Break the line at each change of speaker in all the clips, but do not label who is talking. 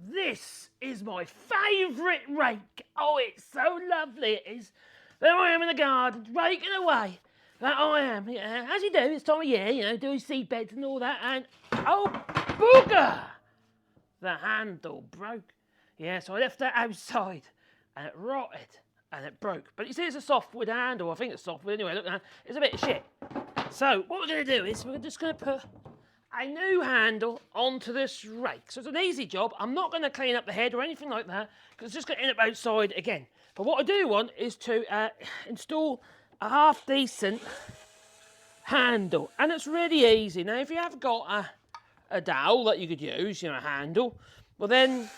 This is my favourite rake. Oh, it's so lovely, it is. There I am in the garden, raking away. That I am, yeah. As you do, it's time of year, you know, doing seed beds and all that, and oh, booger! The handle broke. Yeah, so I left that outside, and it rotted, and it broke. But you see, it's a softwood handle. I think it's softwood anyway. Look, it's a bit of shit. So what we're going to do is we're just going to put a new handle onto this rake. So it's an easy job. I'm not going to clean up the head or anything like that, because it's just going to end up outside again. But what I do want is to install a half-decent handle. And it's really easy. Now, if you have got a dowel that you could use, you know, a handle, well then,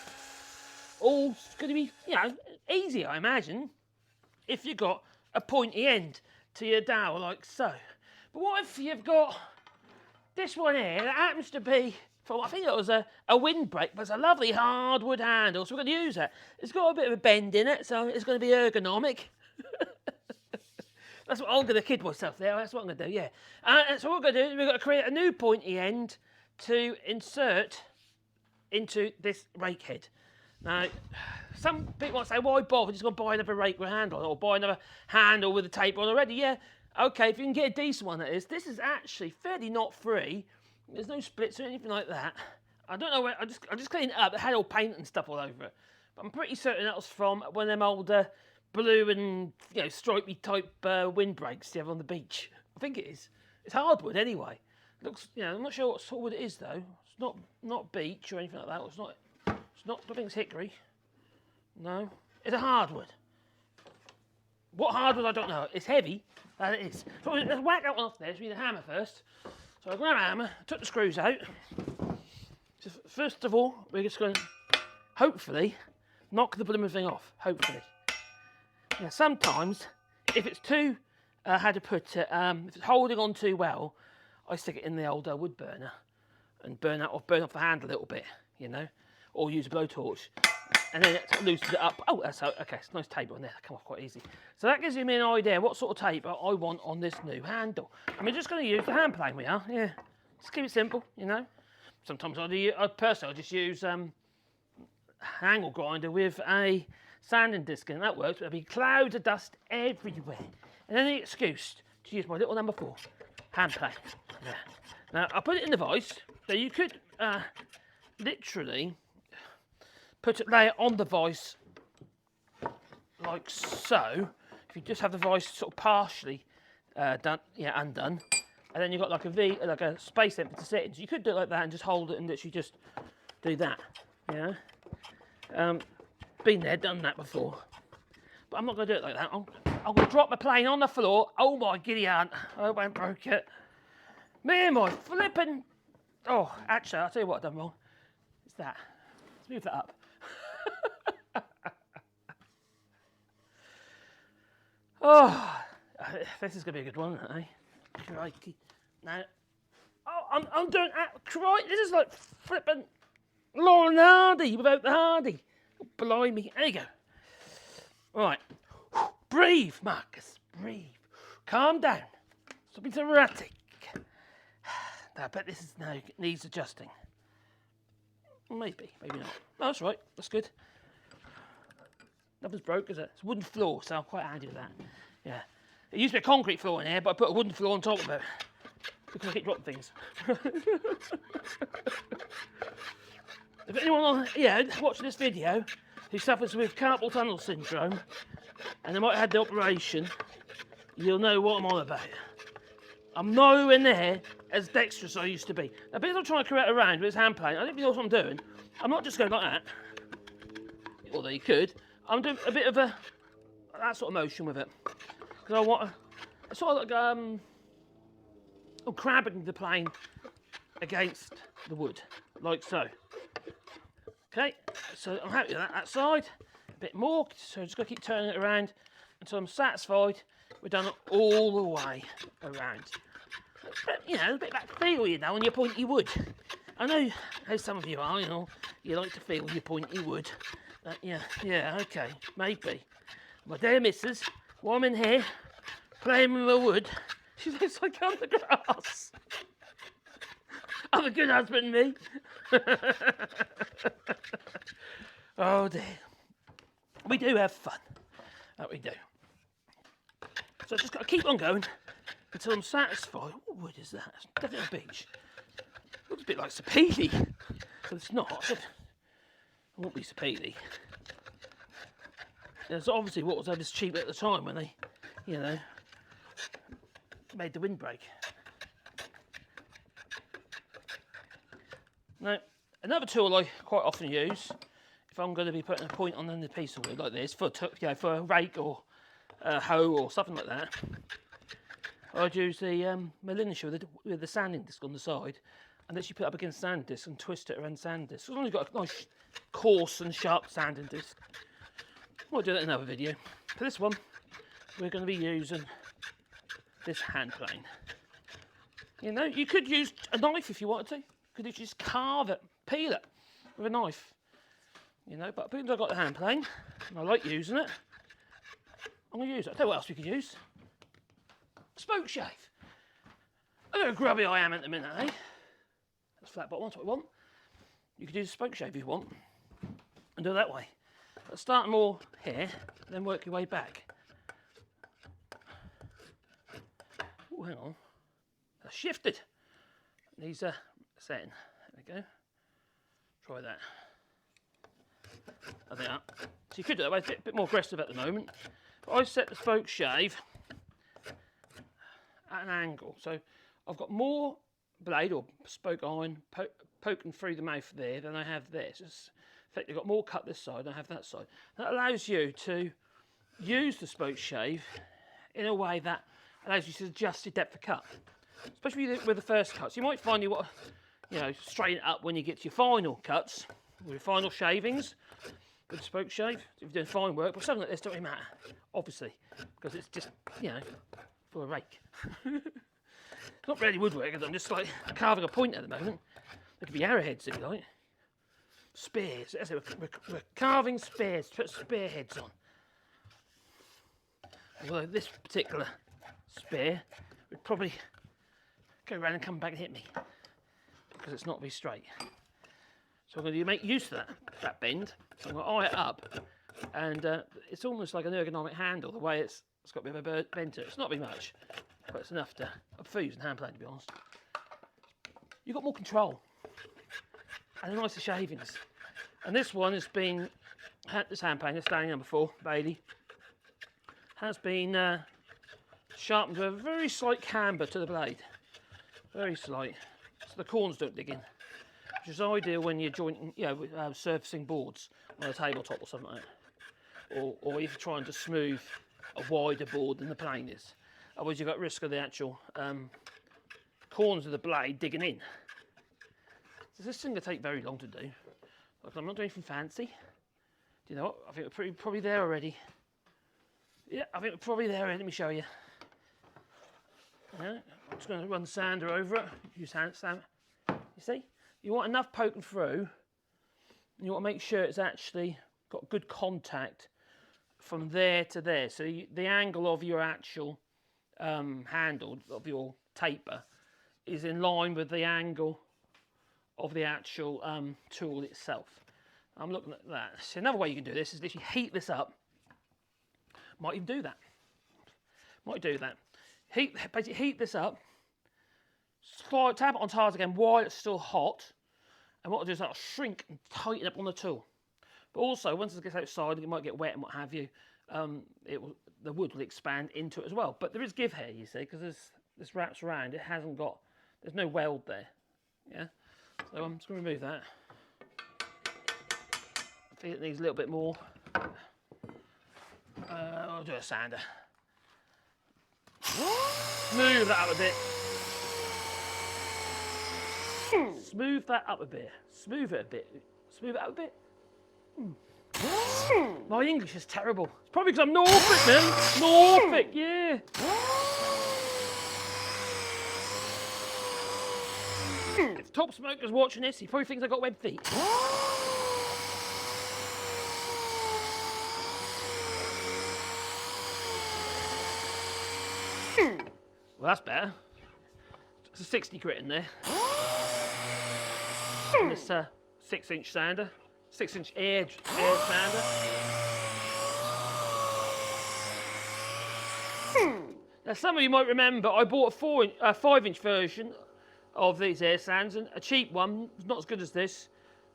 all's going to be, you know, easy, I imagine, if you've got a pointy end to your dowel like so. But what if you've got this one here that happens to be, from, I think it was a windbreak, but it's a lovely hardwood handle, so we're going to use that. It's got a bit of a bend in it, so it's going to be ergonomic. That's what I'm going to kid myself there. That's what I'm going to do, yeah. So what we're going to do is we've got to create a new pointy end to insert into this rake head. Now, some people might say, why bother? Just going to buy another rake with a handle, or buy another handle with a taper on already. Yeah, okay, if you can get a decent one, that is. This is actually fairly knot-free. There's no splits or anything like that. I don't know where, I just cleaned it up. It had all paint and stuff all over it. But I'm pretty certain that was from one of them old blue and, you know, stripy type windbreaks you have on the beach. I think it is. It's hardwood anyway. Looks, you know, I'm not sure what sort of wood it is though. It's not beech or anything like that. It's not. I think it's hickory. No, it's a hardwood. What hardwood I don't know. It's heavy. That it is. So let's whack that one off there. So we need a hammer first. So I grabbed a hammer, took the screws out. So first of all, we're just going to hopefully knock the blooming thing off. Hopefully. Now, sometimes, if it's too, how to put it, if it's holding on too well, I stick it in the old wood burner and burn off the handle a little bit, you know, or use a blowtorch, and then it loosens it up. Oh, that's okay. It's a nice taper on there. That come off quite easy. So that gives me an idea what sort of taper I want on this new handle. And we're just going to use the hand plane. We are, yeah. Just keep it simple, you know. Sometimes personally, I just use an angle grinder with a sanding disc, and that works. There'll be clouds of dust everywhere, and then the excuse to use my little number 4 hand plane. Yeah. Now I put it in the vise, so you could literally lay it on the vise like so. If you just have the vise sort of partially undone, and then you've got like a space empty to sit in. So you could do it like that and just hold it and literally just do that. You know. Been there, done that before, but I'm not going to do it like that. I'm going to drop my plane on the floor. Oh my giddy aunt, I won't broke it. Me and my flipping. Oh, actually, I'll tell you what I've done wrong. It's that. Let's move that up. Oh, this is going to be a good one, eh? Crikey. Now, oh, I'm doing that. Crikey, this is like flipping Laurel and Hardy without the Hardy. Blimey, there you go. Right, breathe, Marcus, breathe. Calm down. Stop being so erratic. I bet this now needs adjusting. Maybe not. No, that's right, that's good. Nothing's broke, is it? It's a wooden floor, so I'm quite handy with that. Yeah. It used to be a concrete floor in here, but I put a wooden floor on top of it. Because I keep dropping things. If anyone watching this video who suffers with carpal tunnel syndrome and they might have had the operation, you'll know what I'm on about. I'm nowhere near as dexterous as I used to be. Now, because I'm trying to create a round with this hand plane, I don't know what I'm doing. I'm not just going like that, although you could. I'm doing a bit of that sort of motion with it. Because I want sort of like I'm crabbing the plane against the wood, like so. Okay, so I'm happy with that side. A bit more, so I'm just going to keep turning it around until I'm satisfied we're done all the way around. But, you know, a bit of that feel, you know, on your pointy wood. I know how some of you are, you know, you like to feel your pointy wood. Yeah, okay, maybe. My dear missus, while I'm in here playing with the wood, she looks like on the grass. I'm a good husband, me. Oh dear. We do have fun. That we do. So I've just got to keep on going until I'm satisfied. What wood is that? It's definitely a beech. Looks a bit like sapele, but it's not. It won't be sapele. It's obviously what was this cheap at the time when they, you know, made the windbreak. Now, another tool I quite often use if I'm going to be putting a point on a piece of wood like this for a rake or a hoe or something like that, I'd use the my linisher with the sanding disc on the side, and literally put it up against the sand disc and twist it around the sand disc. As long as you've got a nice coarse and sharp sanding disc. I'll do that in another video. For this one, we're going to be using this hand plane. You know, you could use a knife if you wanted to. You could just carve it, peel it with a knife. You know, but because I've got the hand plane, and I like using it, I'm going to use it. I'll tell you what else we could use. Spoke shave. I don't know how grubby I am at the minute, eh? That's flat bottom, that's what we want. You could use a spoke shave if you want, and do it that way. But start more here, then work your way back. Oh, hang on. That's shifted. Needs a setting. There we go. Try that. I think that. So you could do that way, a bit more aggressive at the moment. But I set the spoke shave at an angle. So I've got more blade or spoke iron poking through the mouth there than I have this. It's effectively got more cut this side than I have that side. That allows you to use the spoke shave in a way that allows you to adjust your depth of cut, especially with the first cuts. You might find you want to, straighten it up when you get to your final cuts, with your final shavings with the spoke shave. If you're doing fine work, but something like this don't really matter, obviously, because it's just, for a rake. It's not really woodworking, I'm just like carving a point at the moment. They could be arrowheads if you like. Spears, we're carving spears to put spearheads on. Although this particular spear would probably go around and come back and hit me because it's not very straight. So I'm going to make use of that bend. So I'm going to eye it up, and it's almost like an ergonomic handle. The way it's got a bit of a bend to it. It's not very much, but it's enough to. I prefer using hand plane, to be honest. You've got more control and nicer shavings. And this one has been, this hand plane, this standing number 4, Bailey, has been sharpened with a very slight camber to the blade. Very slight, so the corners don't dig in. Which is ideal when you're jointing, surfacing boards on a tabletop or something like that. Or if you're trying to smooth a wider board than the plane is. Otherwise you've got risk of the actual corners of the blade digging in. So this isn't going to take very long to do. Look, I'm not doing anything fancy. Do you know what? I think we're probably there already. Yeah, I think we're probably there already. Let me show you. I'm just going to run the sander over it. Use hand sand. You see? You want enough poking through. And you want to make sure it's actually got good contact from there to there. So the angle of your actual handle, of your taper, is in line with the angle of the actual tool itself. I'm looking at that. So another way you can do this is literally heat this up. Might even do that. Basically heat this up. Tap it on hard again while it's still hot. And what I'll do is I'll shrink and tighten up on the tool. But also, once it gets outside, it might get wet and what have you. The wood will expand into it as well. But there is give here, you see, because this wraps around. It hasn't got. There's no weld there. Yeah. So I'm just going to remove that. I think it needs a little bit more. I'll do a sander. Smooth that up a bit. Smooth that up a bit. Smooth it a bit. Smooth it up a bit. My English is terrible. It's probably because I'm Norfolk, man. Norfolk, yeah. If Top Smoker's watching this, he probably thinks I've got web feet. Well, that's better. It's a 60 grit in there. on this 6-inch sander, 6-inch air sander. Now, some of you might remember I bought a 5-inch version of these air sands, and a cheap one, not as good as this.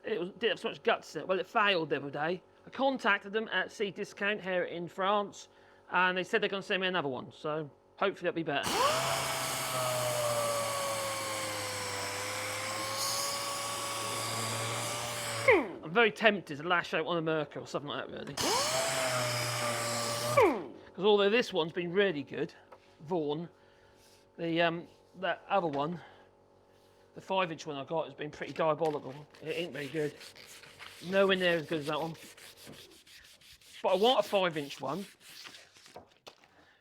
It didn't have so much guts in it. Well, it failed the other day. I contacted them at Sea Discount here in France, and they said they're going to send me another one, so hopefully that'll be better. I'm very tempted to lash out on a Merca or something like that, really. Because although this one's been really good, Vaughan, that other one, the 5-inch one I got, has been pretty diabolical. It ain't very good. Nowhere near as good as that one. But I want a 5-inch one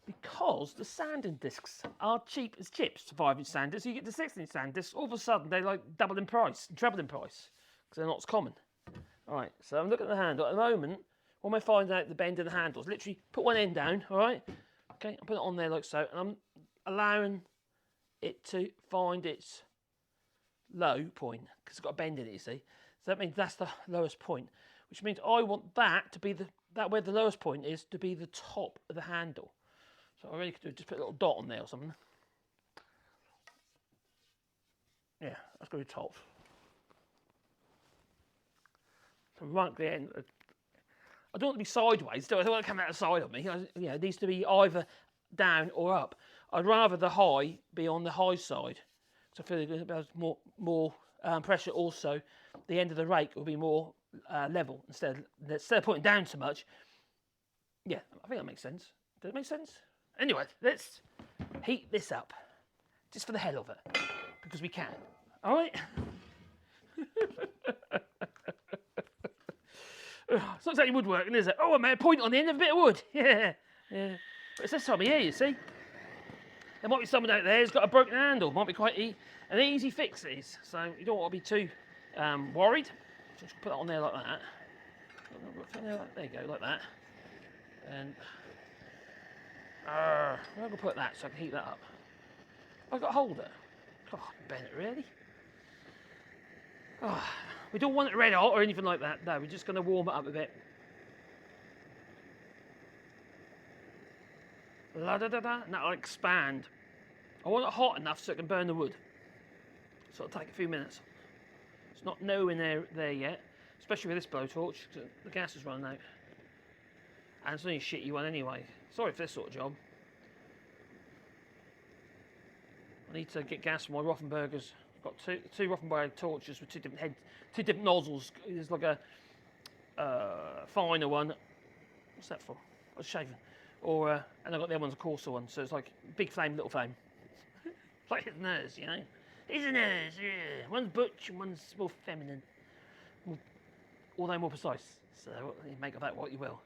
because the sanding discs are cheap as chips to 5-inch sanders. So you get the 6-inch sand discs, all of a sudden they like double in price, treble in price, because they're not as common. All right, so I'm looking at the handle. At the moment, what am I finding out the bend of the handles? Literally put one end down, all right? Okay, I put it on there like so, and I'm allowing it to find its low point, because it's got a bend in it, you see. So that means that's the lowest point, which means I want that to be where the lowest point is to be the top of the handle. So I really could do just put a little dot on there or something. Yeah, that's going to be top. So right at the end, I don't want to be sideways. I don't want to come out the side of me. It needs to be either down or up. I'd rather the high be on the high side. So I feel there's more pressure. Also, the end of the rake will be more level instead of pointing down so much. Yeah, I think that makes sense. Does it make sense? Anyway, let's heat this up, just for the hell of it, because we can. All right. It's not exactly woodworking, is it? Oh, I made a point on the end of a bit of wood. Yeah. But it's this time of year, you see. There might be someone out there who's got a broken handle. Might be quite an easy fix, it is. So you don't want to be too worried. So just put that on there like that. There you go, like that. And I'm going to put that so I can heat that up. I've got a holder. Oh, Bennett, really? Oh, we don't want it red hot or anything like that. No, we're just going to warm it up a bit. La da da da, and that'll expand. I want it hot enough so it can burn the wood. So it'll take a few minutes. It's not nowhere there yet, especially with this blowtorch, because the gas is running out. And it's only a shitty one anyway. Sorry for this sort of job. I need to get gas for my Rothenbergers. I've got two Rothenberg torches with two different nozzles. There's like a finer one. What's that for? I was shaving. And I've got the other one's a coarser one, so it's like big flame, little flame. Like his nurse, you know. He's a nurse, yeah. One's butch and one's more feminine. Although more precise. So you make of that what you will.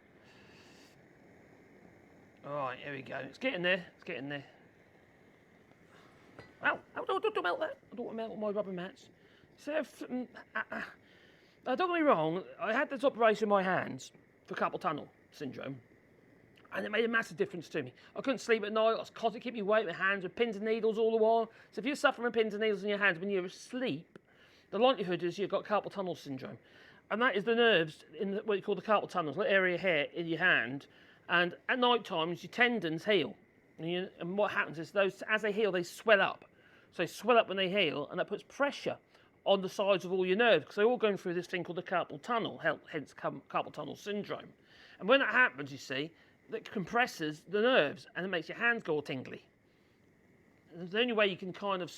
Alright, here we go. It's getting there. It's getting there. Ow! Don't melt that. I don't want to melt my rubber mats. So, don't get me wrong, I had this operation in my hands for carpal tunnel syndrome. And it made a massive difference to me. I couldn't sleep at night. I was constantly keeping me awake with my hands with pins and needles all the while. So if you're suffering from pins and needles in your hands when you're asleep, the likelihood is you've got carpal tunnel syndrome. And that is the nerves in what you call the carpal tunnels, that area here in your hand. And at night times, your tendons heal. And what happens is those, as they heal, they swell up. So they swell up when they heal, and that puts pressure on the sides of all your nerves, because they're all going through this thing called the carpal tunnel, hence carpal tunnel syndrome. And when that happens, you see, that compresses the nerves and it makes your hands go all tingly. And the only way you can kind of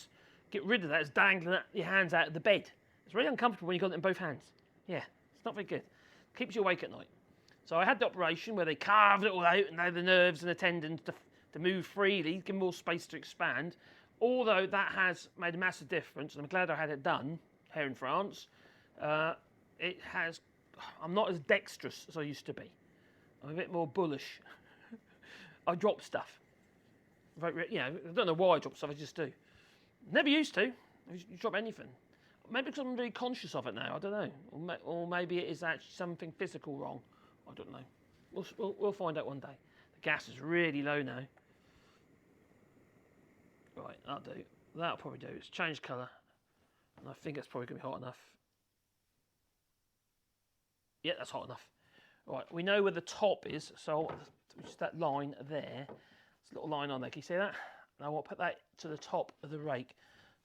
get rid of that is dangling your hands out of the bed. It's really uncomfortable when you've got it in both hands. Yeah, it's not very good. Keeps you awake at night. So I had the operation where they carved it all out and allowed the nerves and the tendons to move freely, give more space to expand. Although that has made a massive difference, and I'm glad I had it done here in France. I'm not as dexterous as I used to be. I'm a bit more bullish. I drop stuff. I don't know why I drop stuff, I just do. Never used to. You drop anything. Maybe because I'm really conscious of it now, I don't know. Or maybe it is actually something physical wrong. I don't know. We'll find out one day. The gas is really low now. Right, that'll do. That'll probably do. It's changed colour. And I think it's probably going to be hot enough. Yeah, that's hot enough. Right, we know where the top is, so just that line there. There's a little line on there. Can you see that? Now I want to put that to the top of the rake.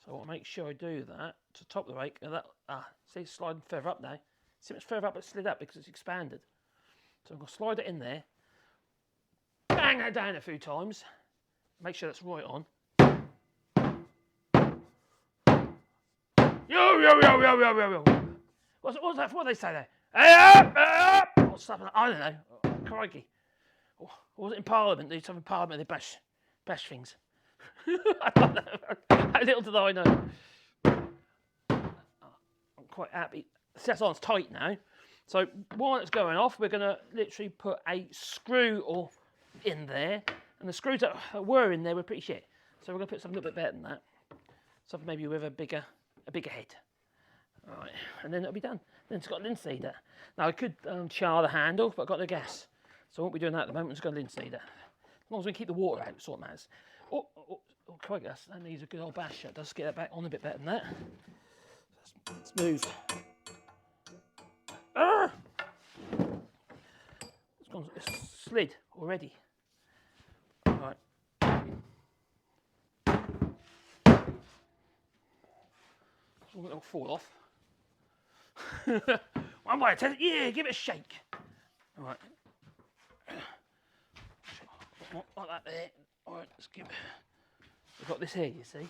So I want to make sure I do that to the top of the rake. And that, see, it's sliding further up now. See, it's further up, it slid up because it's expanded. So I'm going to slide it in there. Bang that down a few times. Make sure that's right on. Yo, yo, yo, yo, yo, yo, yo. What's that for? What do they say there? Hey up, hey up! What's happening? I don't know. Crikey. Or was it in Parliament? They used to have in Parliament, they bash things. I don't know. How little did I know. I'm quite happy. See, that's on, it's tight now. So while it's going off, we're going to literally put a screw in there. And the screws that were in there were pretty shit. So we're going to put something a little bit better than that. Something maybe with a bigger head. All right, and then it'll be done. Then it's got linseed. Now I could char the handle, but I've got no gas. So I won't be doing that at the moment. It's got linseed. As long as we keep the water out, it's what matters. Oh, crikey, that needs a good old bash. It does get that back on a bit better than that. Smooth. Ah! It's slid already. Right. It'll fall off. One way, yeah, give it a shake. All right. Like that there. All right, let's give it. We've got this here, you see.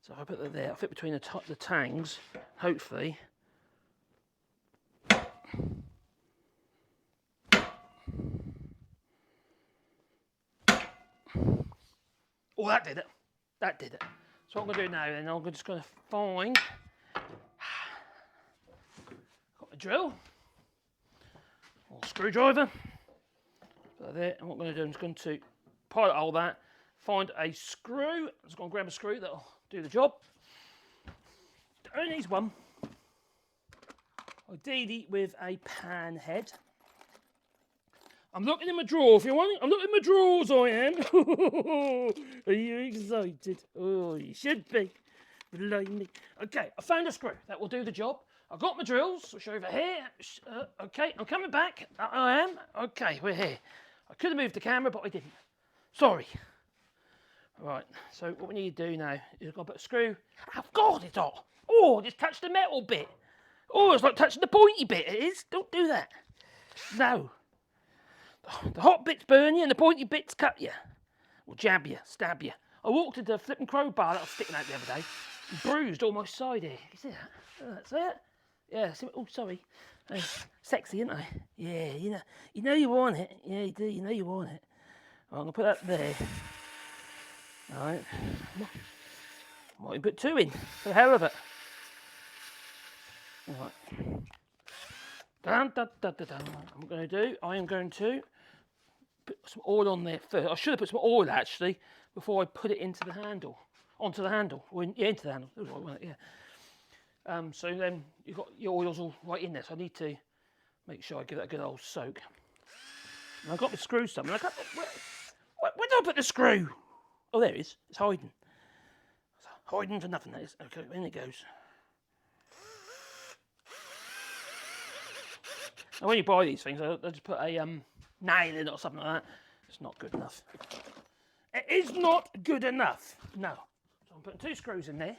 So if I put that there, I'll fit between the tangs, hopefully. Oh, that did it. That did it. So what I'm going to do now, then, I'm just going to find. Got a drill, or screwdriver. Put that there, and what I'm going to do, I'm just going to pilot all that, find a screw. I'm just going to grab a screw that'll do the job. Only needs one. Ideally with a pan head. I'm looking in my drawer if you want it. I'm looking in my drawers, I am. Are you excited? Oh, you should be. Blimey. Okay, I found a screw that will do the job. I've got my drills, which are over here. Okay, I'm coming back. I am. Okay, we're here. I could have moved the camera, but I didn't. Sorry. Right, so what we need to do now is we've got to put a screw. Oh, God, it's hot. Oh, I just touched the metal bit. Oh, it's like touching the pointy bit. It is. Don't do that. No. The hot bits burn you and the pointy bits cut you. Or jab you, stab you. I walked into a flipping crowbar that was sticking out the other day and bruised all my side here. You see that? That's it? Yeah, oh, sorry. Sexy, isn't I? Yeah, you know you want it. Yeah, you do, you know you want it. Right, I'm going to put that there. All right. Might put two in, for the hell of it. All right. I am going to put some oil on there first. I should have put some oil actually before I put it into the handle, onto the handle, or into the handle. Yeah. So then you've got your oils all right in there. So I need to make sure I give that a good old soak. And I've got the screw somewhere. Where did I put the screw? Oh, there it is. It's hiding. It's hiding for nothing. That is. Okay, in it goes. And when you buy these things, they'll just put a nail in it or something like that. It's not good enough. It is not good enough. No. So I'm putting two screws in there.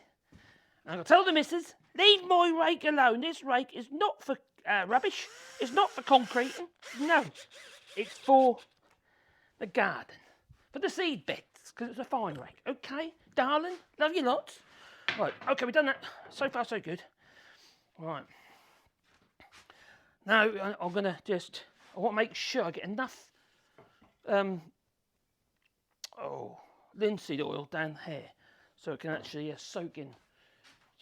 And I'm going to tell the missus, leave my rake alone. This rake is not for rubbish. It's not for concreting. No. It's for the garden. For the seed beds. Because it's a fine rake. Okay, darling? Love you lots. Right. Okay, we've done that. So far, so good. Right. Now I'm going to I want to make sure I get enough linseed oil down here so it can actually soak in.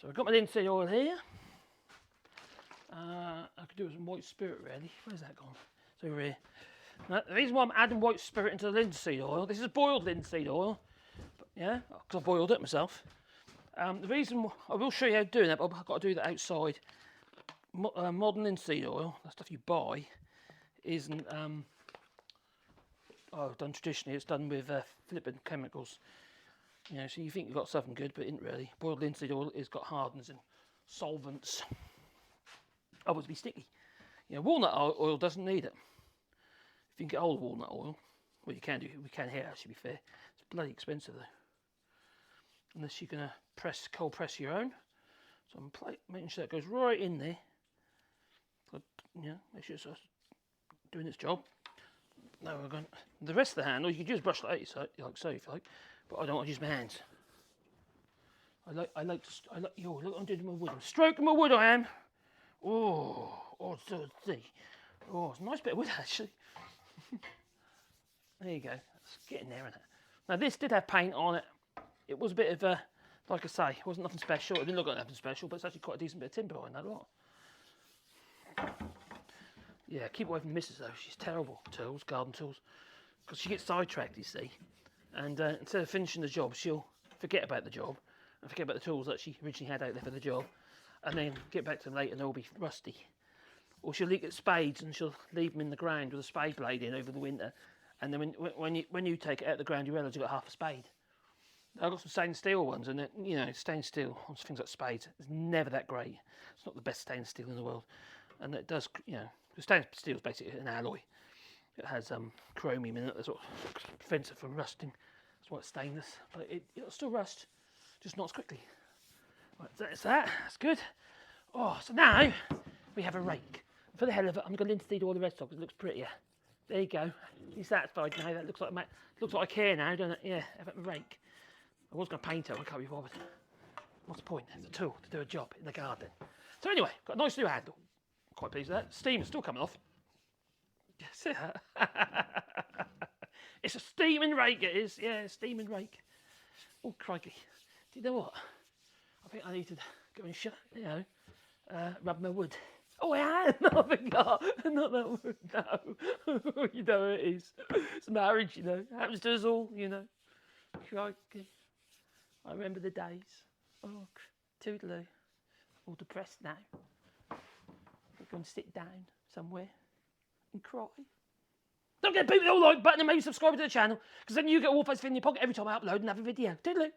So I've got my linseed oil here. I could do with some white spirit really. Where's that gone? It's over here. Now, the reason why I'm adding white spirit into the linseed oil, this is boiled linseed oil, but, yeah, because I boiled it myself. The reason, I will show you how to do that, but I've got to do that outside. Modern linseed oil, that stuff you buy, isn't done traditionally. It's done with flipping chemicals. You know, so you think you've got something good, but it isn't really. Boiled linseed oil has got hardens and solvents. Always be sticky. You know, walnut oil doesn't need it. If you can get hold of walnut oil, well, you can do. We can here, to be fair. It's bloody expensive though. Unless you're gonna cold press your own. So I'm making sure that goes right in there. But, yeah, make sure it's doing its job. Now we're going. The rest of the handle, you can just brush like so, if you like. But I don't want to use my hands. I like. Yo, look, I'm doing my wood. I'm stroking my wood. I am. Oh, so see. Oh, it's a nice bit of wood actually. There you go. Let's get in there, isn't it? Now this did have paint on it. It was a bit of a, like I say, it wasn't nothing special. It didn't look like nothing special, but it's actually quite a decent bit of timber on that lot. Yeah, keep away from the missus though. She's terrible. Tools, garden tools, because she gets sidetracked, you see. And instead of finishing the job, she'll forget about the job and forget about the tools that she originally had out there for the job, and then get back to them later and they'll be rusty. Or she'll look at spades and she'll leave them in the ground with a spade blade in over the winter, and then when you take it out of the ground, you realise you've got half a spade. I've got some stainless steel ones, and you know, stainless steel on things like spades is never that great. It's not the best stainless steel in the world, and it does, you know, because stainless steel is basically an alloy. It has chromium in it that sort of prevents it from rusting. That's why it's stainless, but it'll still rust, just not as quickly. Right, that's that. That's good. Oh, so now we have a rake. For the hell of it, I'm going to linseed all the rest off because it looks prettier. There you go. You're satisfied now. That looks like I care now, doesn't it? Yeah, have a rake. I was going to paint it, I can't be bothered. What's the point? It's a tool to do a job in the garden. So anyway, got a nice new handle. Quite pleased with that. Steam is still coming off. See that? It's a steaming rake, it is. Yeah, steaming rake. Oh, crikey. Do you know what? I think I need to go and rub my wood. Oh, I am. I forgot. Not that wood, no. You know it is. It's marriage, you know. It happens to us all, you know. Crikey. I remember the days. Oh, toodaloo. All depressed now. I'm going to sit down somewhere and cry. Don't forget to beat the like button and maybe subscribe to the channel, because then you get a wallpaper in your pocket every time I upload another video. Toodaloo.